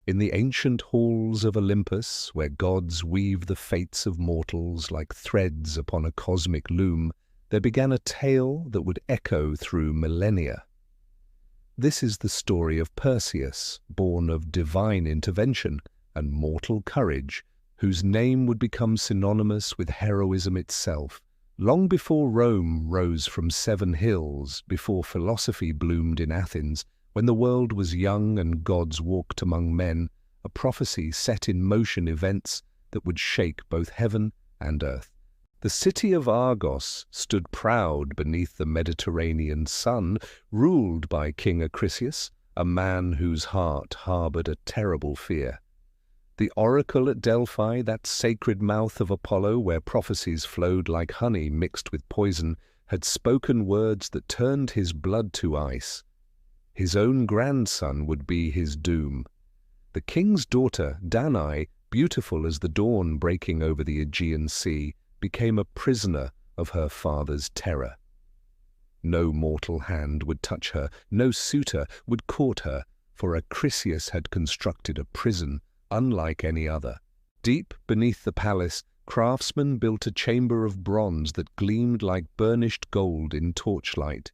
In the ancient halls of Olympus, where gods weave the fates of mortals like threads upon a cosmic loom, there began a tale that would echo through millennia. This is the story of Perseus, born of divine intervention and mortal courage, whose name would become synonymous with heroism itself, long before Rome rose from 7 hills, before philosophy bloomed in Athens, when the world was young and gods walked among men. A prophecy set in motion events that would shake both heaven and earth. The city of Argos stood proud beneath the Mediterranean sun, ruled by King Acrisius, a man whose heart harbored a terrible fear. The oracle at Delphi, that sacred mouth of Apollo where prophecies flowed like honey mixed with poison, had spoken words that turned his blood to ice. His own grandson would be his doom. The king's daughter, Danae, beautiful as the dawn breaking over the Aegean Sea, became a prisoner of her father's terror. No mortal hand would touch her, no suitor would court her, for Acrisius had constructed a prison unlike any other. Deep beneath the palace, craftsmen built a chamber of bronze that gleamed like burnished gold in torchlight.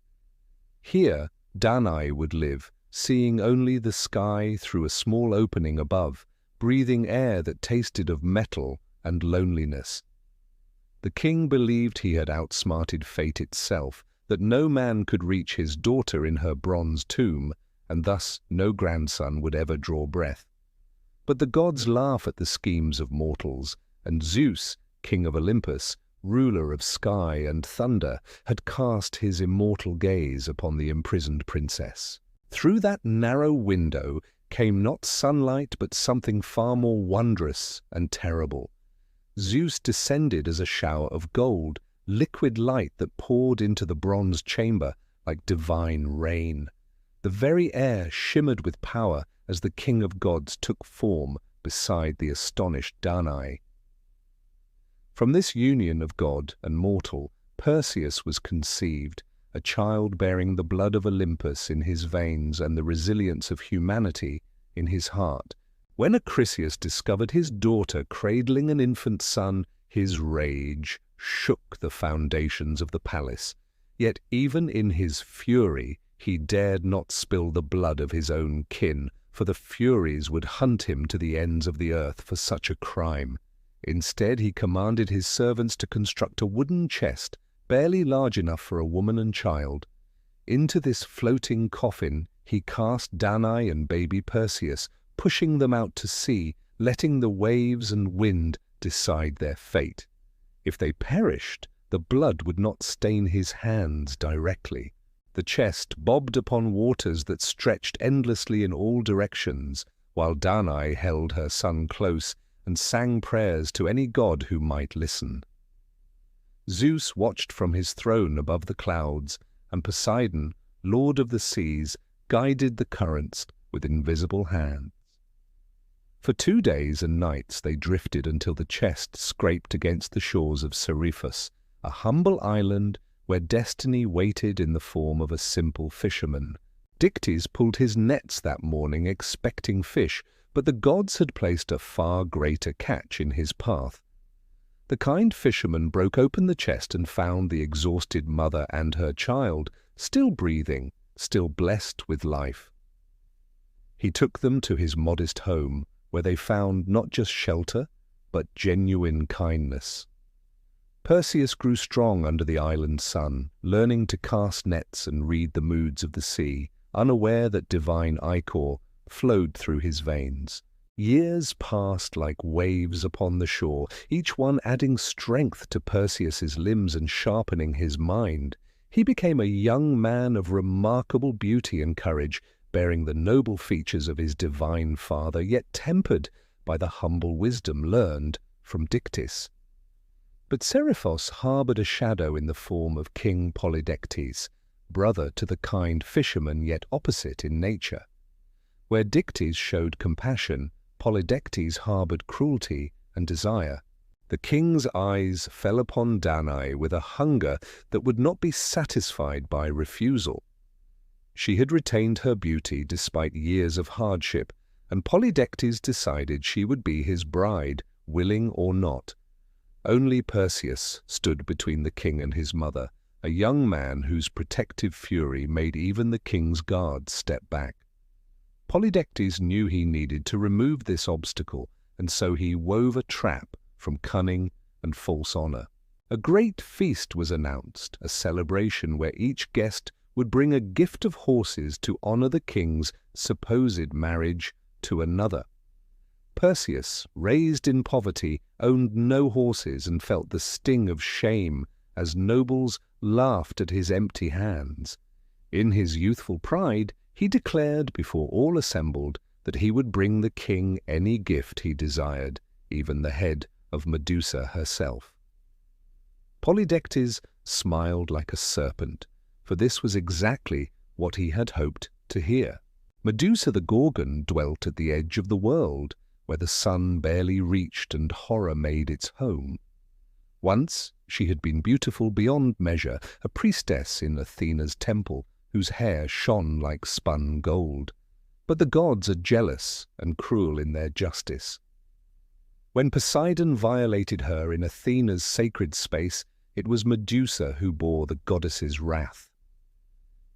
Here, Danae would live, seeing only the sky through a small opening above, breathing air that tasted of metal and loneliness. The king believed he had outsmarted fate itself, that no man could reach his daughter in her bronze tomb, and thus no grandson would ever draw breath. But the gods laugh at the schemes of mortals, and Zeus, king of Olympus, ruler of sky and thunder, had cast his immortal gaze upon the imprisoned princess. Through that narrow window came not sunlight but something far more wondrous and terrible. Zeus descended as a shower of gold, liquid light that poured into the bronze chamber like divine rain. The very air shimmered with power as the king of gods took form beside the astonished Danae. From this union of god and mortal, Perseus was conceived, a child bearing the blood of Olympus in his veins and the resilience of humanity in his heart. When Acrisius discovered his daughter cradling an infant son, his rage shook the foundations of the palace. Yet even in his fury, he dared not spill the blood of his own kin, for the Furies would hunt him to the ends of the earth for such a crime. Instead, he commanded his servants to construct a wooden chest, barely large enough for a woman and child. Into this floating coffin he cast Danae and baby Perseus, pushing them out to sea, letting the waves and wind decide their fate. If they perished, the blood would not stain his hands directly. The chest bobbed upon waters that stretched endlessly in all directions, while Danae held her son close and sang prayers to any god who might listen. Zeus watched from his throne above the clouds, and Poseidon, lord of the seas, guided the currents with invisible hands. For 2 days and nights they drifted until the chest scraped against the shores of Seriphus, a humble island where destiny waited in the form of a simple fisherman. Dictys pulled his nets that morning expecting fish, but the gods had placed a far greater catch in his path. The kind fisherman broke open the chest and found the exhausted mother and her child, still breathing, still blessed with life. He took them to his modest home, where they found not just shelter, but genuine kindness. Perseus grew strong under the island sun, learning to cast nets and read the moods of the sea, unaware that divine ichor flowed through his veins. Years passed like waves upon the shore, each one adding strength to Perseus's limbs and sharpening his mind. He became a young man of remarkable beauty and courage, bearing the noble features of his divine father, yet tempered by the humble wisdom learned from Dictys. But Seriphos harbored a shadow in the form of King Polydectes, brother to the kind fisherman yet opposite in nature. Where Dictys showed compassion, Polydectes harbored cruelty and desire. The king's eyes fell upon Danae with a hunger that would not be satisfied by refusal. She had retained her beauty despite years of hardship, and Polydectes decided she would be his bride, willing or not. Only Perseus stood between the king and his mother, a young man whose protective fury made even the king's guards step back. Polydectes knew he needed to remove this obstacle, and so he wove a trap from cunning and false honor. A great feast was announced, a celebration where each guest would bring a gift of horses to honor the king's supposed marriage to another. Perseus, raised in poverty, owned no horses and felt the sting of shame as nobles laughed at his empty hands. In his youthful pride, he declared before all assembled that he would bring the king any gift he desired, even the head of Medusa herself. Polydectes smiled like a serpent, for this was exactly what he had hoped to hear. Medusa the Gorgon dwelt at the edge of the world, where the sun barely reached and horror made its home. Once she had been beautiful beyond measure, a priestess in Athena's temple, whose hair shone like spun gold. But the gods are jealous and cruel in their justice. When Poseidon violated her in Athena's sacred space, it was Medusa who bore the goddess's wrath.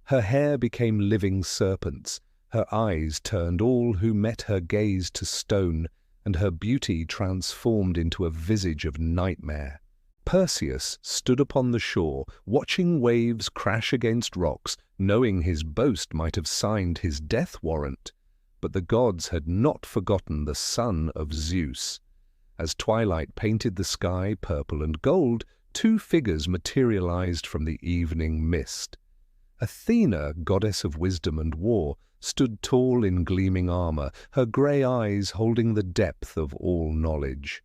Her hair became living serpents, her eyes turned all who met her gaze to stone, and her beauty transformed into a visage of nightmare. Perseus stood upon the shore, watching waves crash against rocks, knowing his boast might have signed his death warrant. But the gods had not forgotten the son of Zeus. As twilight painted the sky purple and gold, two figures materialized from the evening mist. Athena, goddess of wisdom and war, stood tall in gleaming armor, her grey eyes holding the depth of all knowledge.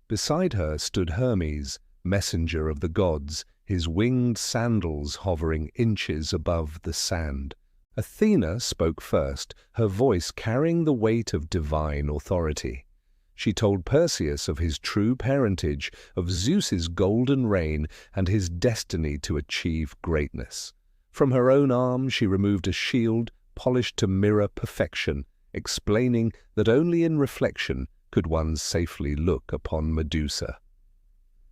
Beside her stood Hermes, messenger of the gods, his winged sandals hovering inches above the sand. Athena spoke first, her voice carrying the weight of divine authority. She told Perseus of his true parentage, of Zeus's golden reign, and his destiny to achieve greatness. From her own arm she removed a shield polished to mirror perfection, explaining that only in reflection could one safely look upon Medusa.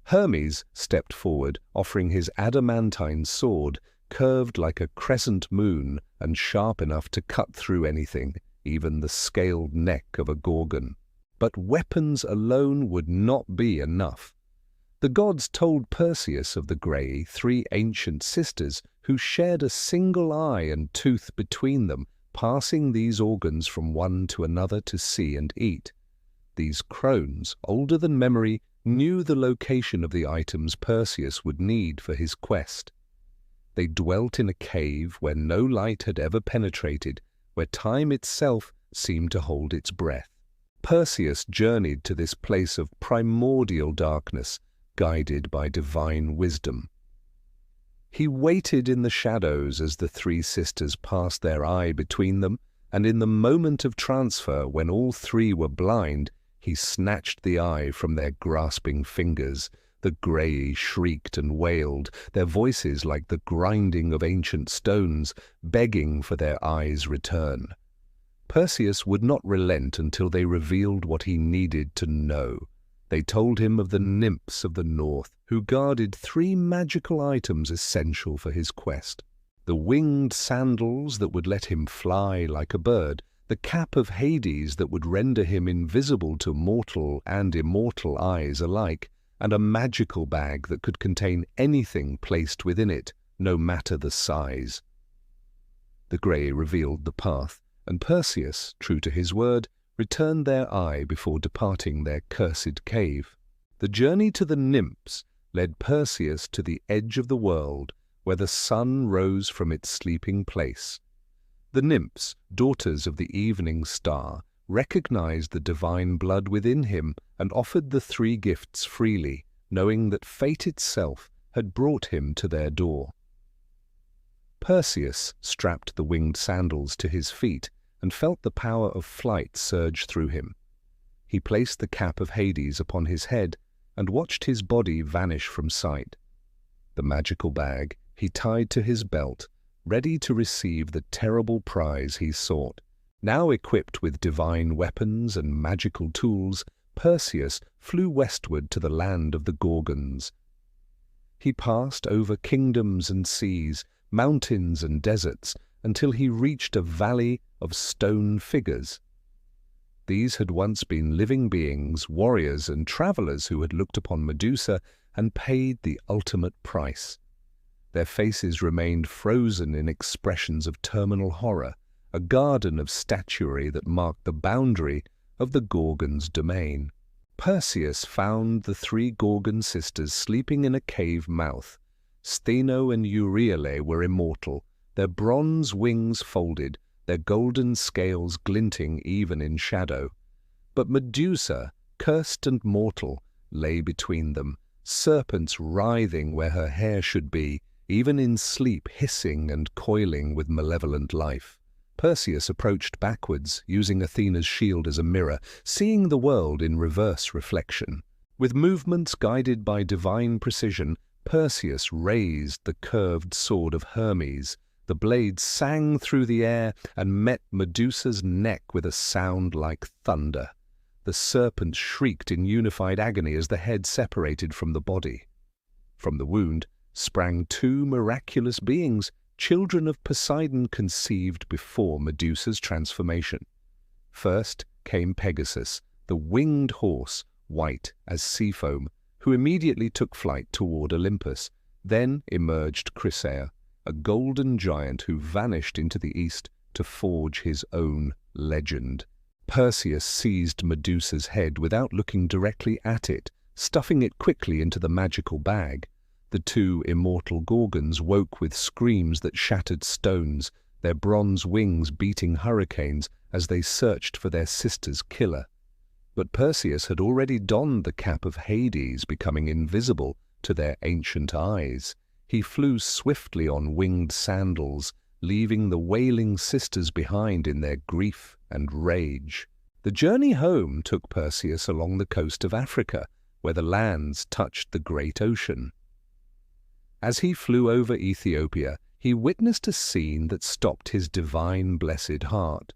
Hermes stepped forward, offering his adamantine sword, curved like a crescent moon and sharp enough to cut through anything, even the scaled neck of a Gorgon. But weapons alone would not be enough. The gods told Perseus of the grey, three ancient sisters who shared a single eye and tooth between them, passing these organs from one to another to see and eat. These crones, older than memory, knew the location of the items Perseus would need for his quest. They dwelt in a cave where no light had ever penetrated, where time itself seemed to hold its breath. Perseus journeyed to this place of primordial darkness, guided by divine wisdom. He waited in the shadows as the three sisters passed their eye between them, and in the moment of transfer, when all three were blind, he snatched the eye from their grasping fingers. The grey shrieked and wailed, their voices like the grinding of ancient stones, begging for their eyes' return. Perseus would not relent until they revealed what he needed to know. They told him of the nymphs of the north, who guarded three magical items essential for his quest: the winged sandals that would let him fly like a bird, the cap of Hades that would render him invisible to mortal and immortal eyes alike, and a magical bag that could contain anything placed within it, no matter the size. The grey revealed the path, and Perseus, true to his word, returned their eye before departing their cursed cave. The journey to the nymphs led Perseus to the edge of the world, where the sun rose from its sleeping place. The nymphs, daughters of the evening star, recognized the divine blood within him and offered the three gifts freely, knowing that fate itself had brought him to their door. Perseus strapped the winged sandals to his feet and felt the power of flight surge through him. He placed the cap of Hades upon his head and watched his body vanish from sight. The magical bag he tied to his belt, ready to receive the terrible prize he sought, Now equipped with divine weapons and magical tools, Perseus flew westward to the land of the Gorgons. He passed over kingdoms and seas, mountains and deserts, until he reached a valley of stone figures. These had once been living beings, warriors and travelers who had looked upon Medusa and paid the ultimate price. Their faces remained frozen in expressions of terminal horror, a garden of statuary that marked the boundary of the Gorgons' domain. Perseus found the three Gorgon sisters sleeping in a cave mouth. Stheno and Euryale were immortal, their bronze wings folded, their golden scales glinting even in shadow. But Medusa, cursed and mortal, lay between them, serpents writhing where her hair should be, even in sleep hissing and coiling with malevolent life. Perseus approached backwards, using Athena's shield as a mirror, seeing the world in reverse reflection. With movements guided by divine precision, Perseus raised the curved sword of Hermes. The blade sang through the air and met Medusa's neck with a sound like thunder. The serpent shrieked in unified agony as the head separated from the body. From the wound sprang two miraculous beings, children of Poseidon conceived before Medusa's transformation. First came Pegasus, the winged horse, white as sea foam, who immediately took flight toward Olympus. Then emerged Chrysaor, a golden giant who vanished into the east to forge his own legend. Perseus seized Medusa's head without looking directly at it, stuffing it quickly into the magical bag. The two immortal Gorgons woke with screams that shattered stones, their bronze wings beating hurricanes as they searched for their sister's killer. But Perseus had already donned the cap of Hades, becoming invisible to their ancient eyes. He flew swiftly on winged sandals, leaving the wailing sisters behind in their grief and rage. The journey home took Perseus along the coast of Africa, where the lands touched the great ocean. As he flew over Ethiopia, he witnessed a scene that stopped his divine blessed heart.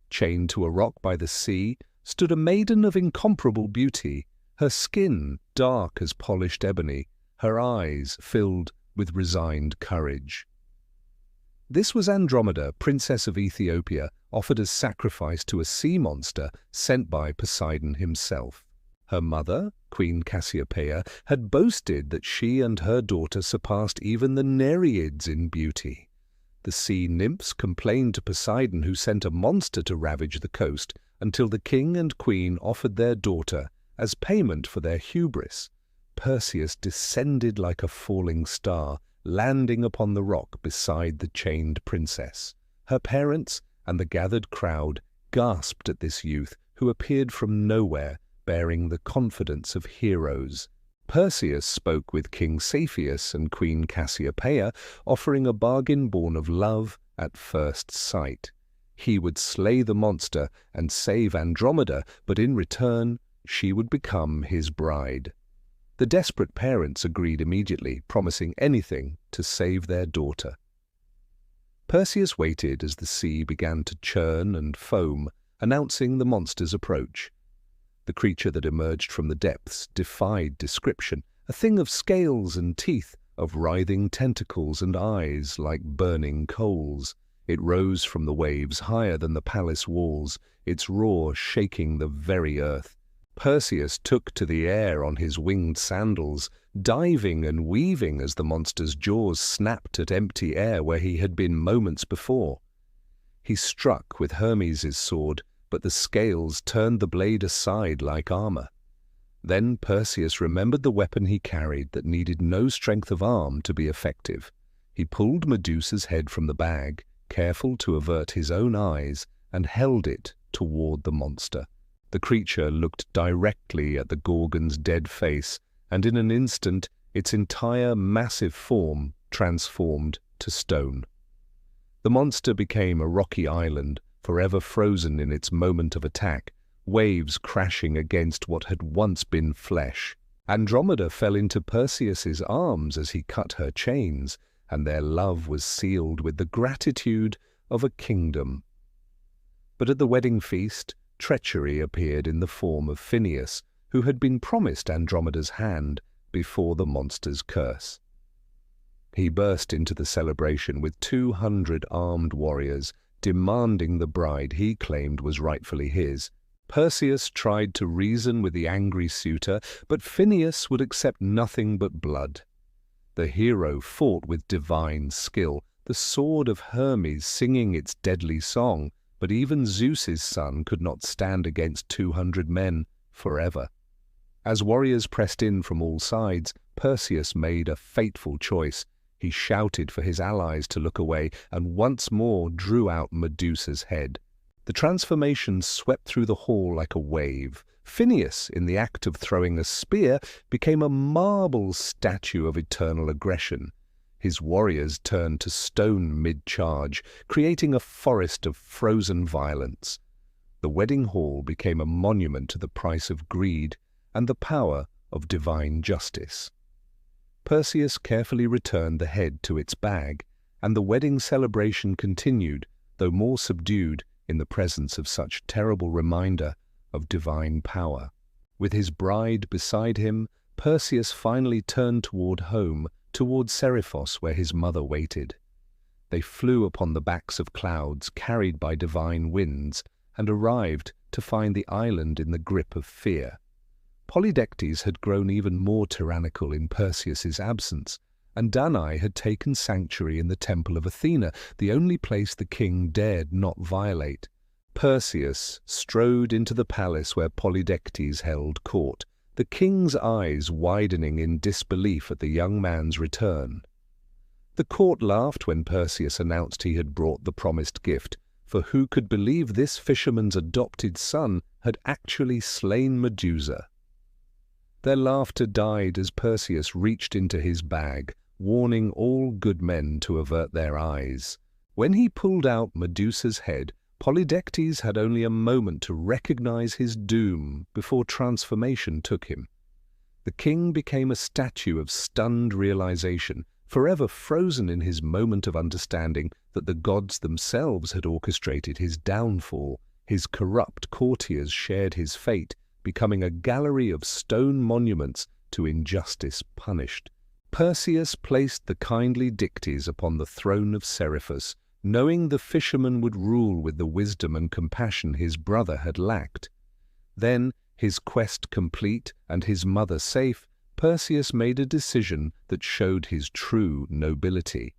Chained to a rock by the sea stood a maiden of incomparable beauty, her skin dark as polished ebony, her eyes filled with resigned courage. This was Andromeda, princess of Ethiopia, offered as sacrifice to a sea monster sent by Poseidon himself. Her mother, Queen Cassiopeia, had boasted that she and her daughter surpassed even the Nereids in beauty. The sea nymphs complained to Poseidon, who sent a monster to ravage the coast, until the king and queen offered their daughter as payment for their hubris. Perseus descended like a falling star, landing upon the rock beside the chained princess. Her parents and the gathered crowd gasped at this youth who appeared from nowhere, bearing the confidence of heroes. Perseus spoke with King Cepheus and Queen Cassiopeia, offering a bargain born of love at first sight. He would slay the monster and save Andromeda, but in return she would become his bride. The desperate parents agreed immediately, promising anything to save their daughter. Perseus waited as the sea began to churn and foam, announcing the monster's approach. The creature that emerged from the depths defied description, a thing of scales and teeth, of writhing tentacles and eyes like burning coals. It rose from the waves higher than the palace walls, its roar shaking the very earth. Perseus took to the air on his winged sandals, diving and weaving as the monster's jaws snapped at empty air where he had been moments before. He struck with Hermes' sword, but the scales turned the blade aside like armor. Then Perseus remembered the weapon he carried that needed no strength of arm to be effective. He pulled Medusa's head from the bag, careful to avert his own eyes, and held it toward the monster. The creature looked directly at the Gorgon's dead face, and in an instant its entire massive form transformed to stone. The monster became a rocky island, forever frozen in its moment of attack, waves crashing against what had once been flesh. Andromeda fell into Perseus's arms as he cut her chains, and their love was sealed with the gratitude of a kingdom. But at the wedding feast, treachery appeared in the form of Phineus, who had been promised Andromeda's hand before the monster's curse. He burst into the celebration with 200 armed warriors, demanding the bride he claimed was rightfully his. Perseus tried to reason with the angry suitor, but Phineus would accept nothing but blood. The hero fought with divine skill, the sword of Hermes singing its deadly song, but even Zeus's son could not stand against 200 men forever. As warriors pressed in from all sides, Perseus made a fateful choice. He shouted for his allies to look away and once more drew out Medusa's head. The transformation swept through the hall like a wave. Phineus, in the act of throwing a spear, became a marble statue of eternal aggression. His warriors turned to stone mid-charge, creating a forest of frozen violence. The wedding hall became a monument to the price of greed and the power of divine justice. Perseus carefully returned the head to its bag, and the wedding celebration continued, though more subdued in the presence of such terrible reminder of divine power. With his bride beside him, Perseus finally turned toward home, toward Seriphos where his mother waited. They flew upon the backs of clouds, carried by divine winds, and arrived to find the island in the grip of fear. Polydectes had grown even more tyrannical in Perseus's absence, and Danae had taken sanctuary in the temple of Athena, the only place the king dared not violate. Perseus strode into the palace where Polydectes held court, the king's eyes widening in disbelief at the young man's return. The court laughed when Perseus announced he had brought the promised gift, for who could believe this fisherman's adopted son had actually slain Medusa? Their laughter died as Perseus reached into his bag, warning all good men to avert their eyes. When he pulled out Medusa's head, Polydectes had only a moment to recognize his doom before transformation took him. The king became a statue of stunned realization, forever frozen in his moment of understanding that the gods themselves had orchestrated his downfall. His corrupt courtiers shared his fate, becoming a gallery of stone monuments to injustice punished. Perseus placed the kindly Dictys upon the throne of Seriphos, knowing the fisherman would rule with the wisdom and compassion his brother had lacked. Then, his quest complete and his mother safe, Perseus made a decision that showed his true nobility.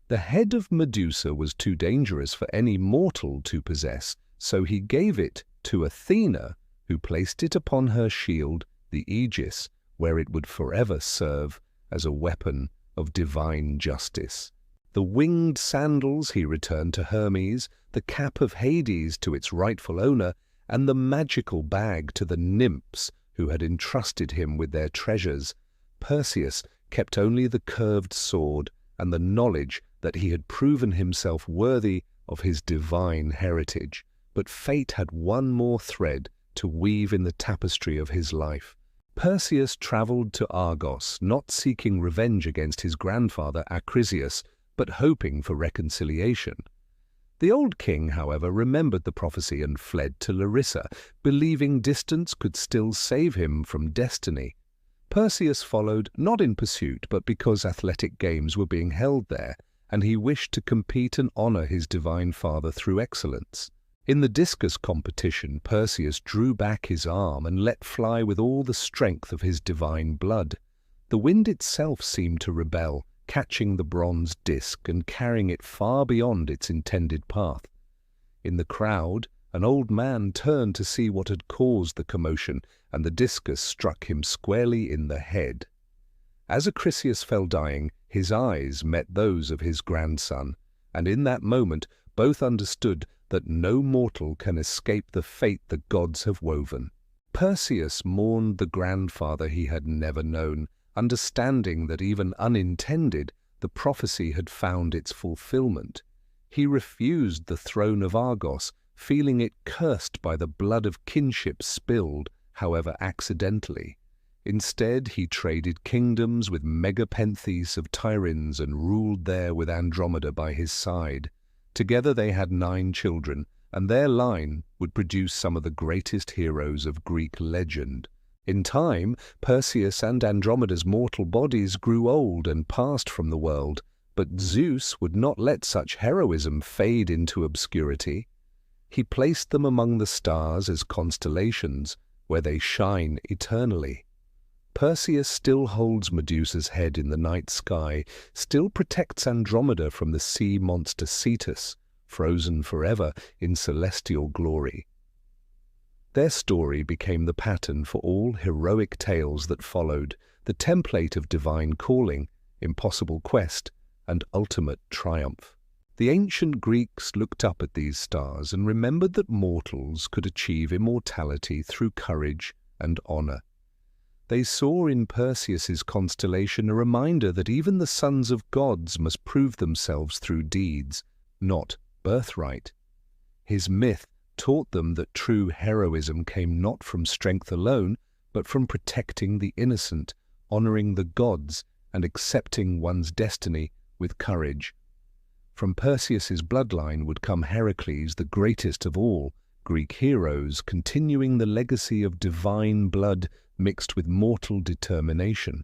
The head of Medusa was too dangerous for any mortal to possess, so he gave it to Athena, who placed it upon her shield, the Aegis, where it would forever serve as a weapon of divine justice. The winged sandals he returned to Hermes, the cap of Hades to its rightful owner, and the magical bag to the nymphs who had entrusted him with their treasures. Perseus kept only the curved sword and the knowledge that he had proven himself worthy of his divine heritage. But fate had one more thread to weave in the tapestry of his life. Perseus traveled to Argos, not seeking revenge against his grandfather Acrisius, but hoping for reconciliation. The old king, however, remembered the prophecy and fled to Larissa, believing distance could still save him from destiny. Perseus followed, not in pursuit, but because athletic games were being held there, and he wished to compete and honor his divine father through excellence. In the discus competition, Perseus drew back his arm and let fly with all the strength of his divine blood. The wind itself seemed to rebel, catching the bronze disc and carrying it far beyond its intended path. In the crowd, an old man turned to see what had caused the commotion, and the discus struck him squarely in the head. As Acrisius fell dying, his eyes met those of his grandson, and in that moment both understood that no mortal can escape the fate the gods have woven. Perseus mourned the grandfather he had never known, understanding that even unintended, the prophecy had found its fulfillment. He refused the throne of Argos, feeling it cursed by the blood of kinship spilled, however accidentally. Instead, he traded kingdoms with Megapenthes of Tiryns and ruled there with Andromeda by his side. Together they had 9 children, and their line would produce some of the greatest heroes of Greek legend. In time, Perseus and Andromeda's mortal bodies grew old and passed from the world, but Zeus would not let such heroism fade into obscurity. He placed them among the stars as constellations, where they shine eternally. Perseus still holds Medusa's head in the night sky, still protects Andromeda from the sea monster Cetus, frozen forever in celestial glory. Their story became the pattern for all heroic tales that followed, the template of divine calling, impossible quest, and ultimate triumph. The ancient Greeks looked up at these stars and remembered that mortals could achieve immortality through courage and honor. They saw in Perseus's constellation a reminder that even the sons of gods must prove themselves through deeds, not birthright. His myth taught them that true heroism came not from strength alone, but from protecting the innocent, honoring the gods, and accepting one's destiny with courage. From Perseus's bloodline would come Heracles, the greatest of all Greek heroes, continuing the legacy of divine blood mixed with mortal determination.